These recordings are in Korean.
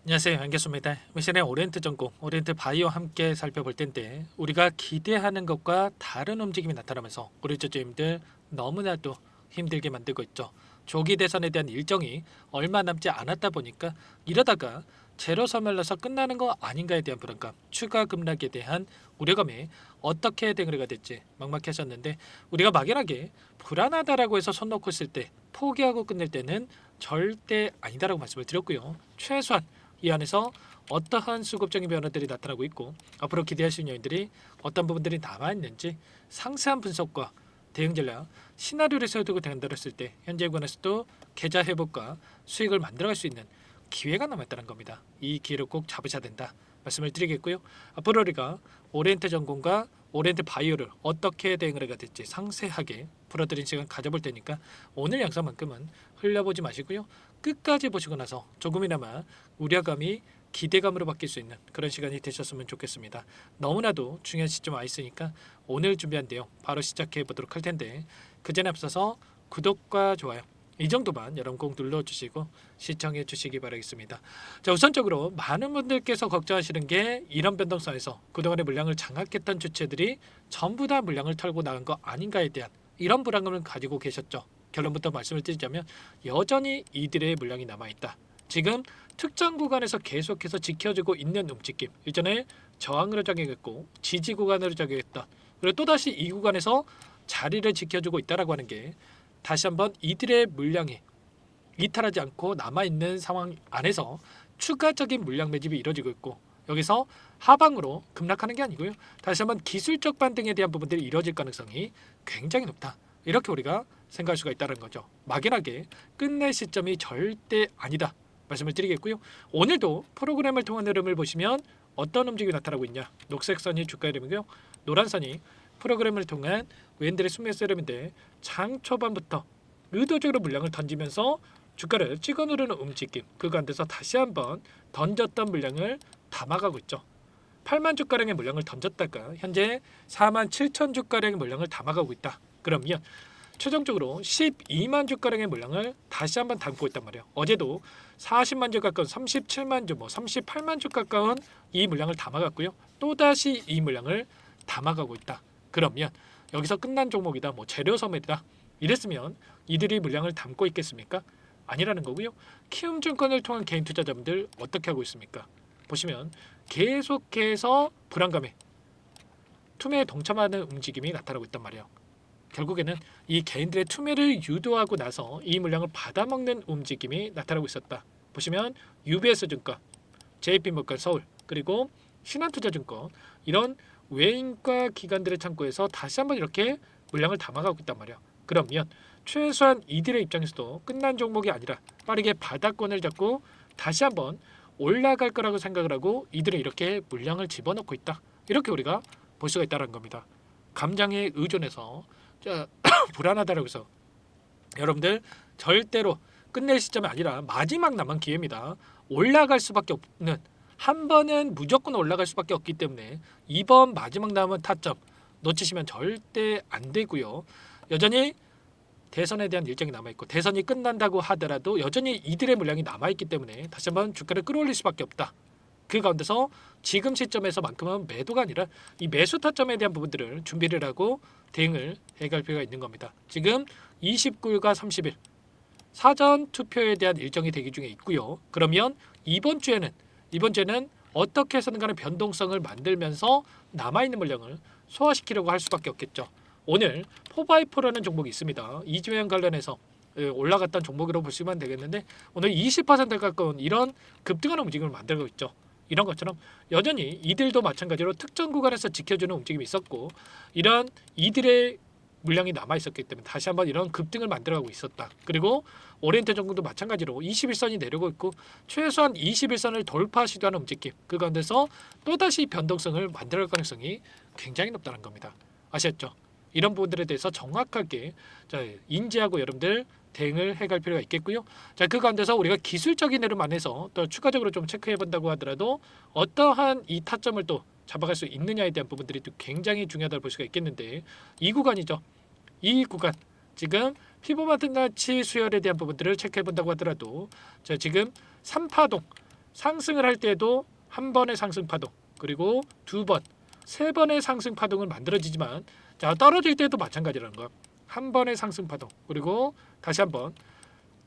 안녕하세요, 안겠습니다. 미션의 오리엔트 전공, 오리엔트 바이오 함께 살펴볼 텐데 우리가 기대하는 것과 다른 움직임이 나타나면서 우리 저주임들 너무나도 힘들게 만들고 있죠. 조기 대선에 대한 일정이 얼마 남지 않았다 보니까 이러다가 제로 소멸러서 끝나는 거 아닌가에 대한 불안감, 추가 급락에 대한 우려감에 어떻게 대응을 해야 될지 막막하셨는데 우리가 막연하게 불안하다라고 해서 손 놓고 있을 때 포기하고 끝낼 때는 절대 아니다라고 말씀을 드렸고요. 최소한 이 안에서 어떠한 수급적인 변화들이 나타나고 있고 앞으로 기대할 수 있는 요인들이 어떤 부분들이 남아있는지 상세한 분석과 대응 전략, 시나리오를 세워두고 대응들었을 때 현재 구간에서도 계좌 회복과 수익을 만들어갈 수 있는 기회가 남아있다는 겁니다. 이 기회를 꼭 잡으셔야 된다 말씀을 드리겠고요. 앞으로 우리가 오리엔트 전공과 오리엔트 바이오를 어떻게 대응을 해야 될지 상세하게 풀어드린 시간 가져볼 테니까 오늘 영상만큼은 흘려보지 마시고요. 끝까지 보시고 나서 조금이나마 우려감이 기대감으로 바뀔 수 있는 그런 시간이 되셨으면 좋겠습니다. 너무나도 중요한 시점 와 있으니까 오늘 준비한 내용 바로 시작해 보도록 할 텐데 그 전에 앞서서 구독과 좋아요 이 정도만 여러분 꼭 눌러주시고 시청해 주시기 바라겠습니다. 자, 우선적으로 많은 분들께서 걱정하시는 게 이런 변동성에서 그동안의 물량을 장악했던 주체들이 전부 다 물량을 털고 나간 거 아닌가에 대한 이런 불안감을 가지고 계셨죠. 결론부터 말씀을 드리자면 여전히 이들의 물량이 남아있다. 지금 특정 구간에서 계속해서 지켜지고 있는 움직임, 일전에 저항으로 작용했고 지지 구간으로 작용했던, 그리고 또다시 이 구간에서 자리를 지켜주고 있다라고 하는 게 다시 한번 이들의 물량이 이탈하지 않고 남아있는 상황 안에서 추가적인 물량 매집이 이루어지고 있고, 여기서 하방으로 급락하는 게 아니고요, 다시 한번 기술적 반등에 대한 부분들이 이루어질 가능성이 굉장히 높다, 이렇게 우리가 생각할 수가 있다는 거죠. 막연하게 끝낼 시점이 절대 아니다 말씀을 드리겠고요. 오늘도 프로그램을 통한 흐름을 보시면 어떤 움직임이 나타나고 있냐, 녹색 선이 주가 흐름이고요, 노란 선이 프로그램을 통한 웬들의 순매수 흐름인데 장 초반부터 의도적으로 물량을 던지면서 주가를 찍어 누르는 움직임, 그 가운데서 다시 한번 던졌던 물량을 담아가고 있죠. 8만 주가량의 물량을 던졌다가 현재 4만 7천 주가량의 물량을 담아가고 있다. 그러면 최종적으로 12만 주가량의 물량을 다시 한번 담고 있단 말이에요. 어제도 40만 주 가까운 37만 주, 38만 주 가까운 이 물량을 담아갔고요. 또다시 이 물량을 담아가고 있다. 그러면 여기서 끝난 종목이다, 재료 소멸이다, 이랬으면 이들이 물량을 담고 있겠습니까? 아니라는 거고요. 키움증권을 통한 개인 투자자분들 어떻게 하고 있습니까? 보시면 계속해서 불안감에 투매에 동참하는 움직임이 나타나고 있단 말이에요. 결국에는 이 개인들의 투매를 유도하고 나서 이 물량을 받아먹는 움직임이 나타나고 있었다. 보시면 UBS증권, JP모건 서울, 그리고 신한투자증권, 이런 외인과 기관들의 창고에서 다시 한번 이렇게 물량을 담아가고 있단 말이에요. 그러면 최소한 이들의 입장에서도 끝난 종목이 아니라 빠르게 바닥권을 잡고 다시 한번 올라갈 거라고 생각을 하고 이들은 이렇게 물량을 집어넣고 있다, 이렇게 우리가 볼 수가 있다는 겁니다. 감정에 의존해서 불안하다라고 해서 여러분들 절대로 끝낼 시점이 아니라 마지막 남은 기회입니다. 올라갈 수밖에 없는, 한 번은 무조건 올라갈 수밖에 없기 때문에 이번 마지막 남은 타점 놓치시면 절대 안 되고요. 여전히 대선에 대한 일정이 남아있고 대선이 끝난다고 하더라도 여전히 이들의 물량이 남아있기 때문에 다시 한번 주가를 끌어올릴 수밖에 없다. 그 가운데서 지금 시점에서만큼은 매도가 아니라 이 매수 타점에 대한 부분들을 준비를 하고 대응을 해갈 필요가 있는 겁니다. 지금 29일과 30일 사전 투표에 대한 일정이 대기 중에 있고요. 그러면 이번 주에는 어떻게 해서든 간에 변동성을 만들면서 남아있는 물량을 소화시키려고 할 수밖에 없겠죠. 오늘 포바이포라는 종목이 있습니다. 이주행 관련해서 올라갔던 종목으로 보시면 되겠는데 오늘 20% 가까운 이런 급등하는 움직임을 만들고 있죠. 이런 것처럼 여전히 이들도 마찬가지로 특정 구간에서 지켜주는 움직임이 있었고 이런 이들의 물량이 남아 있었기 때문에 다시 한번 이런 급등을 만들어가고 있었다. 그리고 오리엔트 전공도 마찬가지로 21선이 내려오고 있고 최소한 21선을 돌파 시도하는 움직임, 그 가운데서 또다시 변동성을 만들어갈 가능성이 굉장히 높다는 겁니다. 아셨죠? 이런 부분들에 대해서 정확하게 인지하고 여러분들 대응을 해갈 필요가 있겠고요. 자, 그 가운데서 우리가 기술적인 흐름 안에서 또 추가적으로 좀 체크해 본다고 하더라도 어떠한 이 타점을 또 잡아갈 수 있느냐에 대한 부분들이 또 굉장히 중요하다고 볼 수가 있겠는데 이 구간이죠. 이 구간 지금 피보마트나치 수혈에 대한 부분들을 체크해 본다고 하더라도 자, 지금 3파동 상승을 할 때도 한 번의 상승 파동, 그리고 두 번, 세 번의 상승 파동은 만들어지지만 자, 떨어질 때도 마찬가지라는 거. 한 번의 상승 파동, 그리고 다시 한번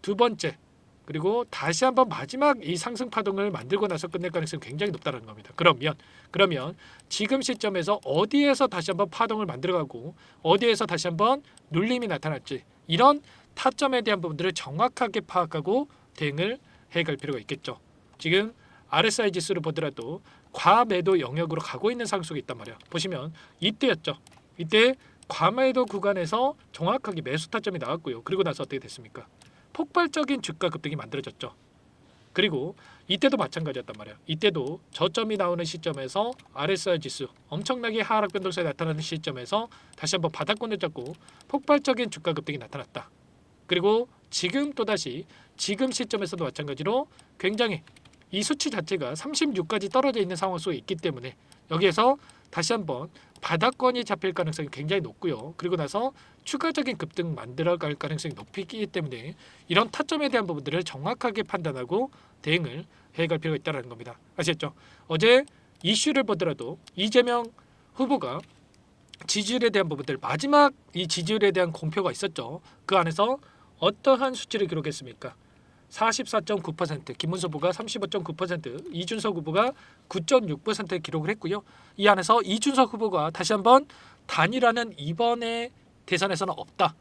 두 번째, 그리고 다시 한번 마지막 이 상승 파동을 만들고 나서 끝낼 가능성이 굉장히 높다는 겁니다. 그러면 지금 시점에서 어디에서 다시 한번 파동을 만들어가고 어디에서 다시 한번 눌림이 나타날지, 이런 타점에 대한 부분들을 정확하게 파악하고 대응을 해갈 필요가 있겠죠. 지금 RSI 지수를 보더라도 과매도 영역으로 가고 있는 상승이 있단 말이야. 보시면 이때였죠. 이때 과매도 구간에서 정확하게 매수 타점이 나왔고요. 그리고 나서 어떻게 됐습니까? 폭발적인 주가 급등이 만들어졌죠. 그리고 이때도 마찬가지였단 말이야. 이때도 저점이 나오는 시점에서 RSI 지수 엄청나게 하락 변동성이 나타나는 시점에서 다시 한번 바닥권을 잡고 폭발적인 주가 급등이 나타났다. 그리고 지금 또다시 지금 시점에서도 마찬가지로 굉장히 이 수치 자체가 36까지 떨어져 있는 상황 속에 있기 때문에 여기에서 다시 한번 바닥권이 잡힐 가능성이 굉장히 높고요. 그리고 나서 추가적인 급등 만들어갈 가능성이 높기 때문에 이런 타점에 대한 부분들을 정확하게 판단하고 대응을 해갈 필요가 있다는 겁니다. 아시겠죠? 어제 이슈를 보더라도 이재명 후보가 지지율에 대한 부분들, 마지막 이 지지율에 대한 공표가 있었죠. 그 안에서 어떠한 수치를 기록했습니까? 44.9%, 김문수 후보가 35.9%, 이준석 후보가 9.6%를 기록을 했고요. 이 안에서 이준석 후보가 다시 한번 단일화는 이번에 대선에서는 없다.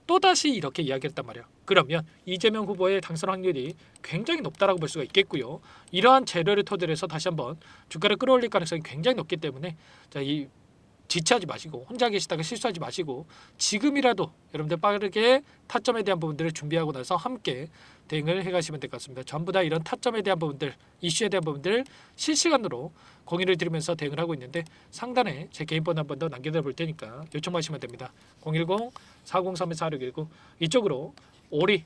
또다시 이렇게 이야기를 했단 말이야. 그러면 이재명 후보의 당선 확률이 굉장히 높다라고 볼 수가 있겠고요. 이러한 재료를 토대로 해서 다시 한번 주가를 끌어올릴 가능성이 굉장히 높기 때문에 자, 이 지체하지 마시고 혼자 계시다가 실수하지 마시고 지금이라도 여러분들 빠르게 타점에 대한 부분들을 준비하고 나서 함께 대응을 해가시면 될 것 같습니다. 전부 다 이런 타점에 대한 부분들, 이슈에 대한 부분들 실시간으로 공유를 드리면서 대응을 하고 있는데 상단에 제 개인 번호 한 번 더 남겨드려 볼 테니까 요청하시면 됩니다. 010-403-4619 이쪽으로 오리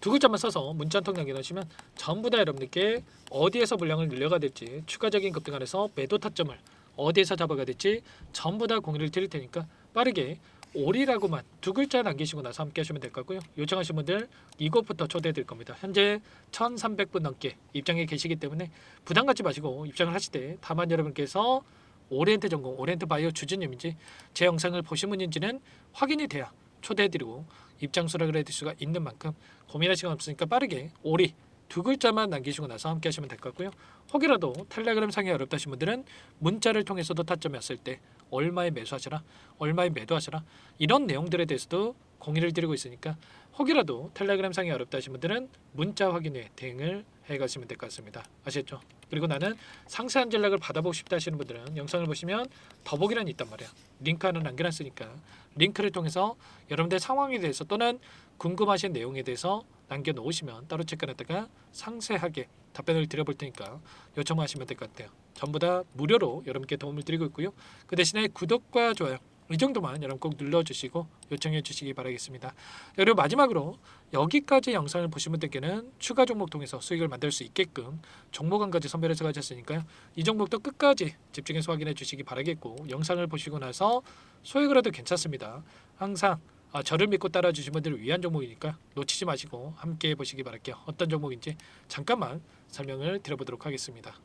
두 글자만 써서 문자 한 통 남겨놓으시면 전부 다 여러분들께 어디에서 물량을 늘려가 될지, 추가적인 급등 안에서 매도 타점을 어디에서 잡아가 될지 전부 다 공유를 드릴 테니까 빠르게 오리라고만 두 글자 남기시고 나서 함께 하시면 될 것 같고요. 요청하신 분들 이곳부터 초대해 드릴 겁니다. 현재 1,300분 넘게 입장해 계시기 때문에 부담 갖지 마시고 입장을 하실 때 다만 여러분께서 오리엔트 전공, 오리엔트 바이오 주주님인지 제 영상을 보신 분인지는 확인이 돼야 초대해드리고 입장 수락을 해드릴 수가 있는 만큼 고민할 시간 없으니까 빠르게 오리 두 글자만 남기시고 나서 함께 하시면 될 것 같고요. 혹이라도 텔레그램 상에 어렵다 하신 분들은 문자를 통해서도 타점이 왔을 때 얼마에 매수하시라, 얼마에 매도하시라, 이런 내용들에 대해서도 공유를 드리고 있으니까 혹이라도 텔레그램 상에 어렵다 하신 분들은 문자 확인 후에 대응을 해가시면 될 것 같습니다. 아시겠죠? 그리고 나는 상세한 전략을 받아보고 싶다 하시는 분들은 영상을 보시면 더보기란이 있단 말이야. 링크 하나 남겨놨으니까 링크를 통해서 여러분들 상황에 대해서 또는 궁금하신 내용에 대해서 남겨놓으시면 따로 체크해놨다가 상세하게 답변을 드려볼 테니까 요청하시면 될 것 같아요. 전부 다 무료로 여러분께 도움을 드리고 있고요. 그 대신에 구독과 좋아요 이 정도만 여러분 꼭 눌러주시고 요청해 주시기 바라겠습니다. 그리고 마지막으로 여기까지 영상을 보신 분들께는 추가 종목 통해서 수익을 만들 수 있게끔 종목 한 가지 선별해서 가졌으니까요. 이 종목도 끝까지 집중해서 확인해 주시기 바라겠고 영상을 보시고 나서 소액을 해도 괜찮습니다. 항상 저를 믿고 따라 주신 분들을 위한 종목이니까 놓치지 마시고 함께 보시기 바랄게요. 어떤 종목인지 잠깐만 설명을 드려보도록 하겠습니다.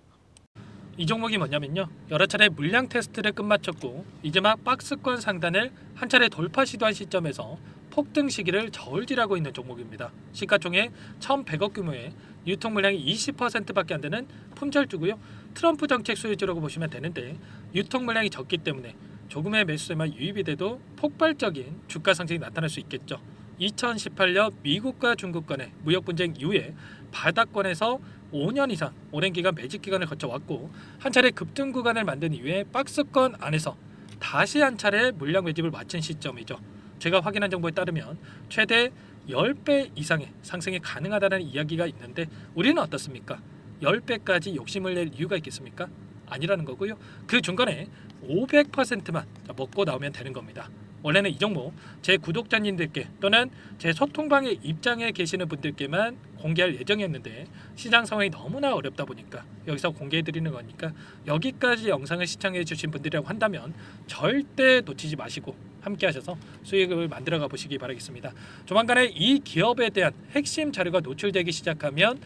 이 종목이 뭐냐면요, 여러 차례 물량 테스트를 끝마쳤고 이제 막 박스권 상단을 한 차례 돌파 시도한 시점에서 폭등 시기를 저울질하고 있는 종목입니다. 시가총액 1,100억 규모의 유통 물량이 20%밖에 안 되는 품절주고요. 트럼프 정책 수혜주라고 보시면 되는데 유통 물량이 적기 때문에 조금의 매수세만 유입이 돼도 폭발적인 주가 상승이 나타날 수 있겠죠. 2018년 미국과 중국 간의 무역 분쟁 이후에 바닥권에서 5년 이상 오랜 기간 매집 기간을 거쳐왔고 한 차례 급등 구간을 만든 이후에 박스권 안에서 다시 한 차례 물량 매집을 마친 시점이죠. 제가 확인한 정보에 따르면 최대 10배 이상의 상승이 가능하다는 이야기가 있는데 우리는 어떻습니까? 10배까지 욕심을 낼 이유가 있겠습니까? 아니라는 거고요. 그 중간에 500%만 먹고 나오면 되는 겁니다. 원래는 이 종목 제 구독자님들께 또는 제 소통방에 입장해 계시는 분들께만 공개할 예정이었는데 시장 상황이 너무나 어렵다 보니까 여기서 공개해 드리는 거니까 여기까지 영상을 시청해 주신 분들이라고 한다면 절대 놓치지 마시고 함께 하셔서 수익을 만들어 가 보시기 바라겠습니다. 조만간에 이 기업에 대한 핵심 자료가 노출되기 시작하면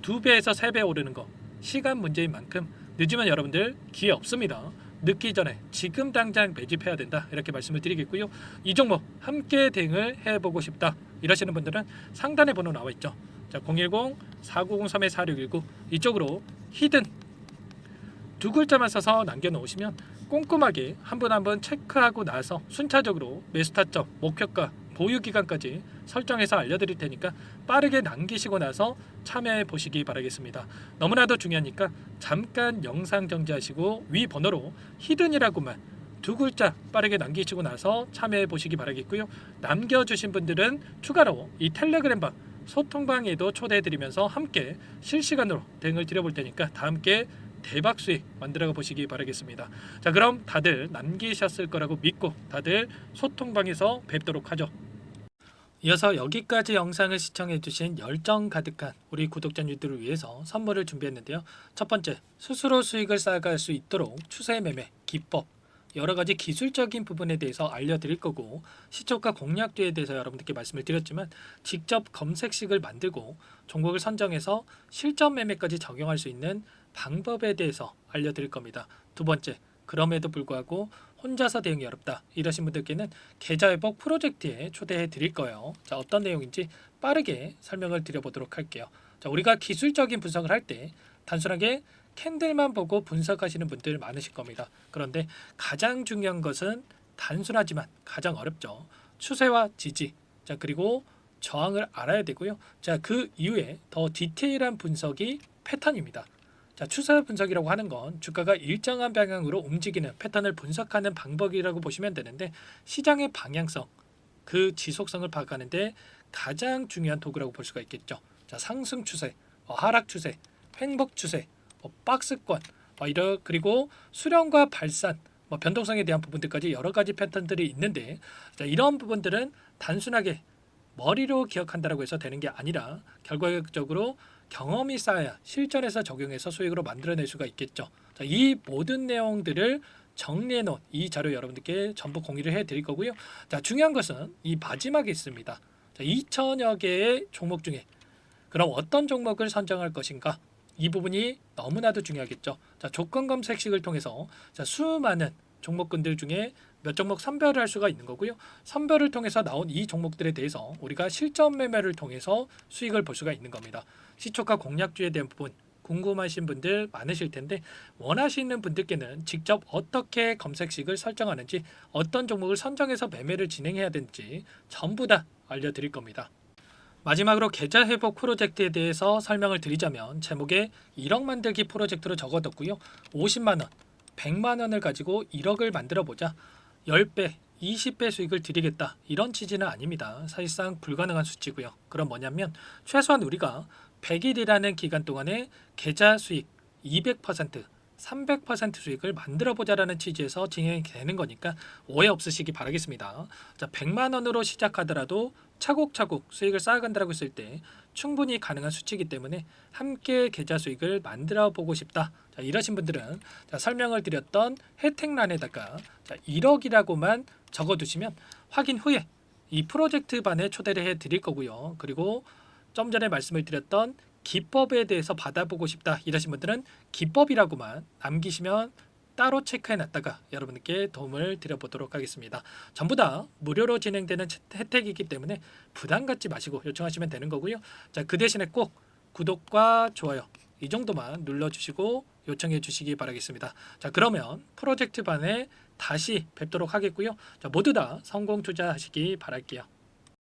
2배에서 3배 오르는 거 시간 문제인 만큼 늦으면 여러분들 기회 없습니다. 늦기 전에 지금 당장 매집해야 된다 이렇게 말씀을 드리겠고요. 이 종목 함께 대응을 해보고 싶다 이러시는 분들은 상단에 번호 나와 있죠. 자, 010-4903-4619 이쪽으로 히든 두 글자만 써서 남겨놓으시면 꼼꼼하게 한 분 한 분 체크하고 나서 순차적으로 매수 타점, 목표가, 보유 기간까지 설정해서 알려드릴 테니까 빠르게 남기시고 나서 참여해 보시기 바라겠습니다. 너무나도 중요하니까 잠깐 영상 정지하시고 위 번호로 히든이라고만 두 글자 빠르게 남기시고 나서 참여해 보시기 바라겠고요. 남겨주신 분들은 추가로 이 텔레그램방 소통방에도 초대해 드리면서 함께 실시간으로 대응을 드려볼 테니까 다 함께 대박 수익 만들어 보시기 바라겠습니다. 자, 그럼 다들 남기셨을 거라고 믿고 다들 소통방에서 뵙도록 하죠. 이어서 여기까지 영상을 시청해주신 열정 가득한 우리 구독자님들을 위해서 선물을 준비했는데요. 첫 번째, 스스로 수익을 쌓아갈 수 있도록 추세 매매 기법, 여러 가지 기술적인 부분에 대해서 알려드릴 거고, 시초가 공략도에 대해서 여러분들께 말씀을 드렸지만 직접 검색식을 만들고 종목을 선정해서 실전 매매까지 적용할 수 있는 방법에 대해서 알려드릴 겁니다. 두 번째, 그럼에도 불구하고 혼자서 대응이 어렵다 이러신 분들께는 계좌회복 프로젝트에 초대해 드릴 거예요. 자, 어떤 내용인지 빠르게 설명을 드려보도록 할게요. 자, 우리가 기술적인 분석을 할 때 단순하게 캔들만 보고 분석하시는 분들 많으실 겁니다. 그런데 가장 중요한 것은 단순하지만 가장 어렵죠. 추세와 지지, 자, 그리고 저항을 알아야 되고요. 자, 그 이후에 더 디테일한 분석이 패턴입니다. 자, 추세 분석이라고 하는 건 주가가 일정한 방향으로 움직이는 패턴을 분석하는 방법이라고 보시면 되는데, 시장의 방향성, 그 지속성을 파악하는데 가장 중요한 도구라고 볼 수가 있겠죠. 자, 상승 추세, 하락 추세, 횡복 추세, 박스권, 그리고 수렴과 발산, 변동성에 대한 부분들까지 여러 가지 패턴들이 있는데, 자, 이런 부분들은 단순하게 머리로 기억한다라고 해서 되는 게 아니라 결과적으로 경험이 쌓아야 실전에서 적용해서 수익으로 만들어낼 수가 있겠죠. 자, 이 모든 내용들을 정리해 놓은 이 자료 여러분들께 전부 공유를 해 드릴 거고요. 자, 중요한 것은 이 마지막에 있습니다. 자, 2천여 개의 종목 중에 그럼 어떤 종목을 선정할 것인가? 이 부분이 너무나도 중요하겠죠. 자, 조건 검색식을 통해서 자, 수많은 종목군들 중에 몇 종목 선별을 할 수가 있는 거고요. 선별을 통해서 나온 이 종목들에 대해서 우리가 실전 매매를 통해서 수익을 볼 수가 있는 겁니다. 시초가 공략주에 대한 부분 궁금하신 분들 많으실 텐데, 원하시는 분들께는 직접 어떻게 검색식을 설정하는지, 어떤 종목을 선정해서 매매를 진행해야 되는지 전부 다 알려드릴 겁니다. 마지막으로 계좌 회복 프로젝트에 대해서 설명을 드리자면, 제목에 1억 만들기 프로젝트로 적어뒀고요. 50만 원, 100만 원을 가지고 1억을 만들어 보자, 10배, 20배 수익을 드리겠다 이런 취지는 아닙니다. 사실상 불가능한 수치고요. 그럼 뭐냐면 최소한 우리가 100일이라는 기간 동안에 계좌 수익 200%, 300% 수익을 만들어 보자라는 취지에서 진행이 되는 거니까 오해 없으시기 바라겠습니다. 자, 100만 원으로 시작하더라도 차곡차곡 수익을 쌓아간다고 했을 때 충분히 가능한 수치이기 때문에 함께 계좌 수익을 만들어 보고 싶다. 자, 이러신 분들은 자, 설명을 드렸던 혜택란에다가 자, 1억이라고만 적어두시면 확인 후에 이 프로젝트 반에 초대를 해 드릴 거고요. 그리고 좀 전에 말씀을 드렸던 기법에 대해서 받아보고 싶다 이러신 분들은 기법이라고만 남기시면 따로 체크해 놨다가 여러분께 도움을 드려보도록 하겠습니다. 전부 다 무료로 진행되는 혜택이기 때문에 부담 갖지 마시고 요청하시면 되는 거고요. 자, 그 대신에 꼭 구독과 좋아요 이 정도만 눌러주시고 요청해 주시기 바라겠습니다. 자, 그러면 프로젝트 반에 다시 뵙도록 하겠고요. 자, 모두 다 성공 투자하시기 바랄게요.